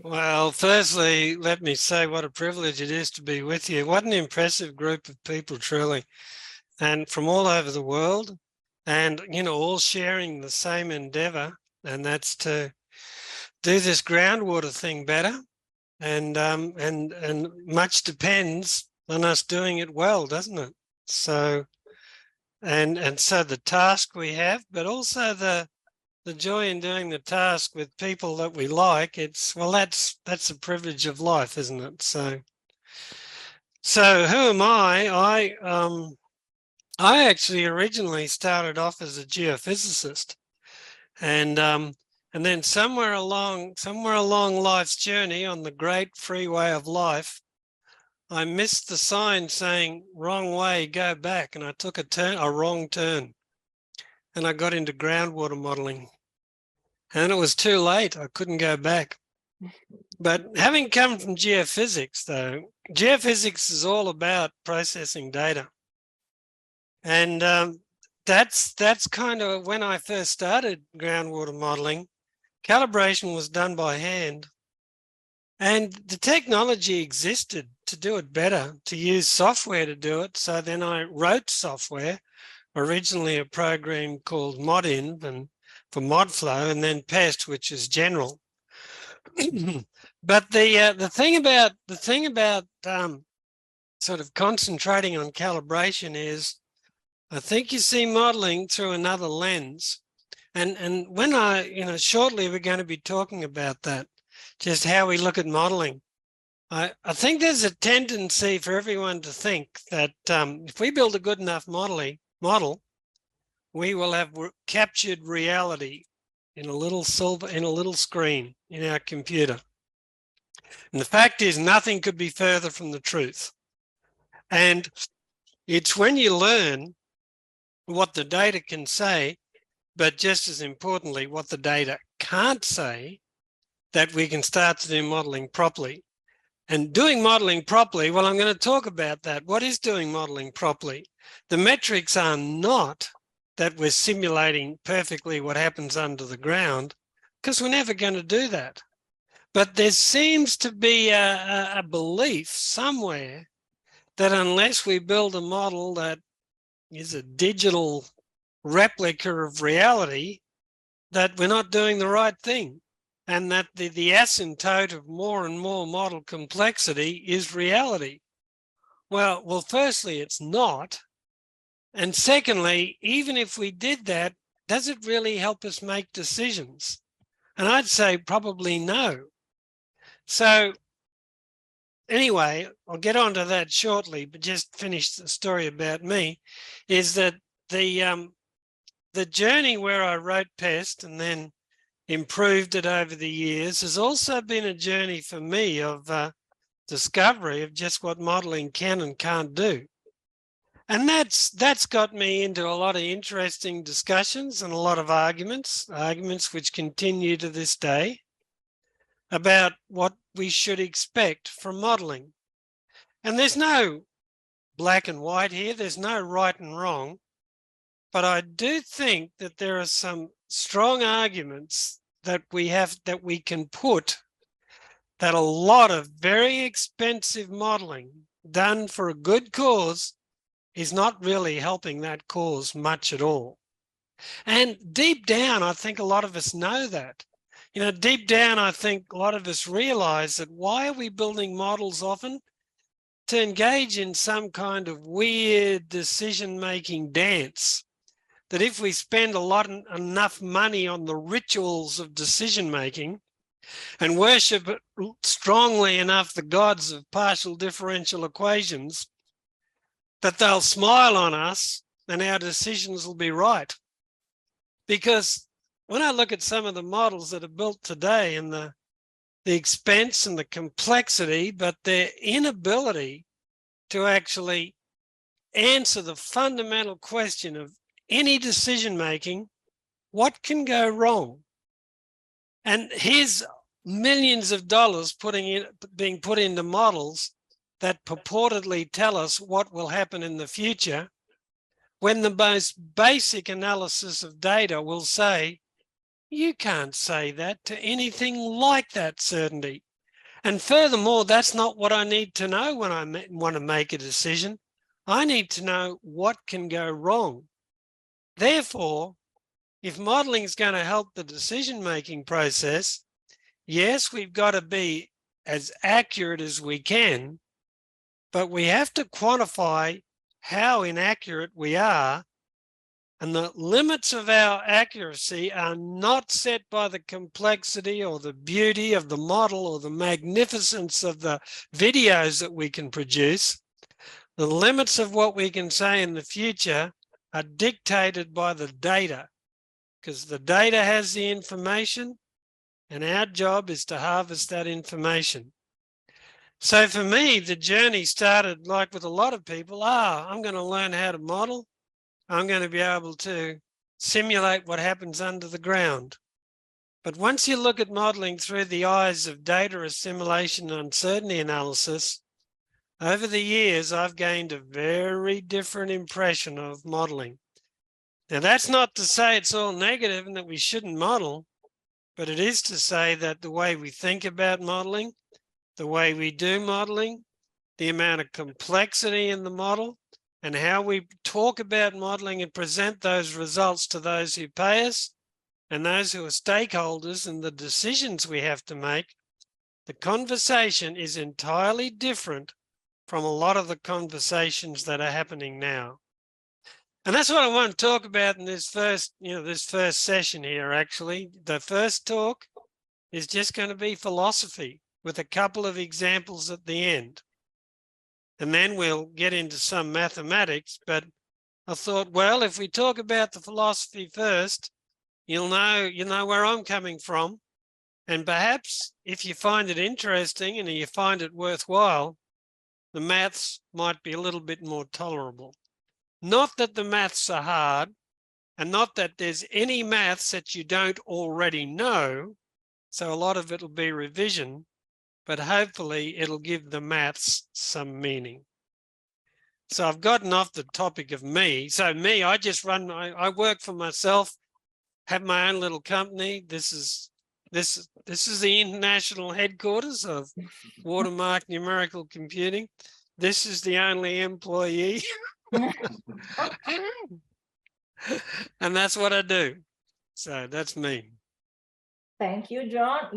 Well, firstly, let me say what a privilege it is to be with you. What an impressive group of people, truly, and from all over the world, and all sharing the same endeavour, and that's to do this groundwater thing better. And much depends on us doing it well, doesn't it? So, and so the task we have, but also the joy in doing the task with people that we like, that's a privilege of life, isn't it? So who am I? I actually originally started off as a geophysicist, and then somewhere along life's journey on the great freeway of life, I missed the sign saying wrong way, go back, and I took a wrong turn, and I got into groundwater modeling. And it was too late. I couldn't go back. But having come from geophysics, though, geophysics is all about processing data. And that's kind of when I first started groundwater modeling. Calibration was done by hand. And the technology existed to do it better, to use software to do it. So then I wrote software, originally a program called ModInv and for ModFlow, and then PEST, which is general. But the thing about sort of concentrating on calibration is, I think you see modeling through another lens, and when shortly we're going to be talking about that, just how we look at modeling. I think there's a tendency for everyone to think that if we build a good enough model, we will have captured reality in a little screen in our computer. And the fact is, nothing could be further from the truth. And it's when you learn what the data can say, but just as importantly, what the data can't say, that we can start to do modeling properly. And doing modeling properly, well, I'm going to talk about that. What is doing modeling properly? The metrics are not that we're simulating perfectly what happens under the ground, because we're never going to do that. But there seems to be a belief somewhere that unless we build a model that is a digital replica of reality, that we're not doing the right thing. And that the asymptote of more and more model complexity is reality. Well, firstly, it's not. And secondly, even if we did that, does it really help us make decisions? And I'd say probably no. So anyway, I'll get onto that shortly, but just finish the story about me, is that the journey where I wrote PEST and then improved it over the years has also been a journey for me of discovery of just what modeling can and can't do. And that's got me into a lot of interesting discussions and a lot of arguments which continue to this day about what we should expect from modeling. And there's no black and white here, there's no right and wrong, but I do think that there are some strong arguments that we can put that a lot of very expensive modeling done for a good cause is not really helping that cause much at all. And deep down, I think a lot of us know that. Deep down, I think a lot of us realize that why are we building models often? To engage in some kind of weird decision-making dance. That if we spend enough money on the rituals of decision-making and worship strongly enough the gods of partial differential equations, that they'll smile on us and our decisions will be right. Because when I look at some of the models that are built today and the expense and the complexity, but their inability to actually answer the fundamental question of any decision-making, what can go wrong? And here's millions of dollars being put into models that purportedly tell us what will happen in the future, when the most basic analysis of data will say, you can't say that to anything like that certainty. And furthermore, that's not what I need to know when I want to make a decision. I need to know what can go wrong. Therefore, if modeling is going to help the decision-making process, yes, we've got to be as accurate as we can, but we have to quantify how inaccurate we are. And the limits of our accuracy are not set by the complexity or the beauty of the model or the magnificence of the videos that we can produce. The limits of what we can say in the future are dictated by the data, because the data has the information and our job is to harvest that information. So for me, the journey started like with a lot of people. I'm going to learn how to model. I'm going to be able to simulate what happens under the ground. But once you look at modeling through the eyes of data assimilation and uncertainty analysis, over the years, I've gained a very different impression of modeling. Now, that's not to say it's all negative and that we shouldn't model, but it is to say that the way we think about modeling, the way we do modeling, the amount of complexity in the model, and how we talk about modeling and present those results to those who pay us and those who are stakeholders in the decisions we have to make, the conversation is entirely different from a lot of the conversations that are happening now. And that's what I want to talk about in this first session here, actually. The first talk is just going to be philosophy with a couple of examples at the end. And then we'll get into some mathematics, but I thought, well, if we talk about the philosophy first, you know where I'm coming from. And perhaps if you find it interesting and you find it worthwhile, the maths might be a little bit more tolerable. Not that the maths are hard, and not that there's any maths that you don't already know. So a lot of it will be revision, but hopefully it'll give the maths some meaning. So I've gotten off the topic of me. So me, I work for myself, have my own little company. This is the international headquarters of Watermark Numerical Computing. This is the only employee. And that's what I do. So that's me. Thank you, John.